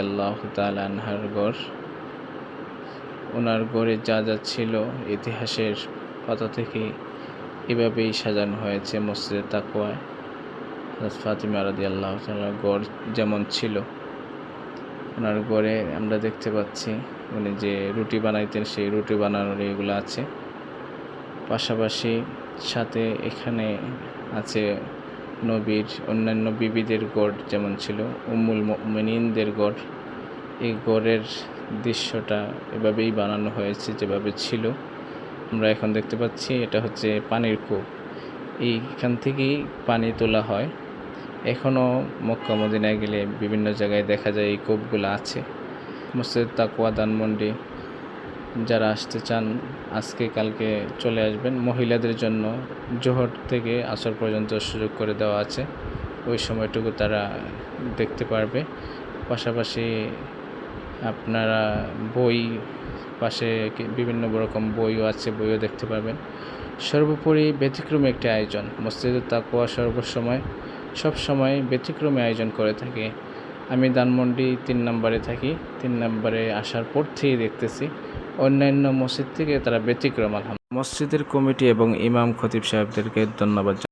আল্লাহু তাআলা আনহার গড়। ওনার গড়ে যা যা ছিল ইতিহাসের পাতা থেকে এভাবেই সাজানো হয়েছে মসজিদে তাকওয়ায়। হযরত ফাতিমা রাদিয়াল্লাহু তাআলা গড় যেমন ছিল, ওনার গড়ে আমরা দেখতে পাচ্ছি উনি যে রুটি বানাইতেন সেই রুটি বানানোর এগুলো আছে। পাশাপাশি সাথে এখানে আছে নবীর অন্যান্য বিবিদের গড় যেমন ছিল, উম্মুল মুমিনিনদের গড়। এই গড়ের দৃশ্যটা এভাবেই বানানো হয়েছে যেভাবে ছিল। আমরা এখন দেখতে পাচ্ছি এটা হচ্ছে পানির কূপ। এইখান থেকেই পানি তোলা হয়। এখনও মক্কা মদিনায় গেলে বিভিন্ন জায়গায় দেখা যায় এই কূপগুলো আছে। মসজিদ তাকওয়া ধানমন্ডি যারা আসতে চান আজকে কালকে চলে আসবেন। মহিলাদের জন্য জোহর থেকে আসর পর্যন্ত সুযোগ করে দেওয়া আছে, ওই সময়টুকু তারা দেখতে পারবে। পাশাপাশি আপনারা বই পাশে বিভিন্ন রকম বইও আছে, বইও দেখতে পারবেন। সর্বোপরি ব্যতিক্রমী একটি আয়োজন মসজিদে তাকওয়া সবসময় ব্যতিক্রমী আয়োজন করে থাকে। আমি ধানমন্ডি 3 নম্বরে থাকি। 3 নম্বরে আসার পর থেকেই দেখতেছি অন্যান্য মসজিদ থেকে তারা ব্যতিক্রম। মসজিদের কমিটি এবং ইমাম খতিব সাহেবদেরকে ধন্যবাদ।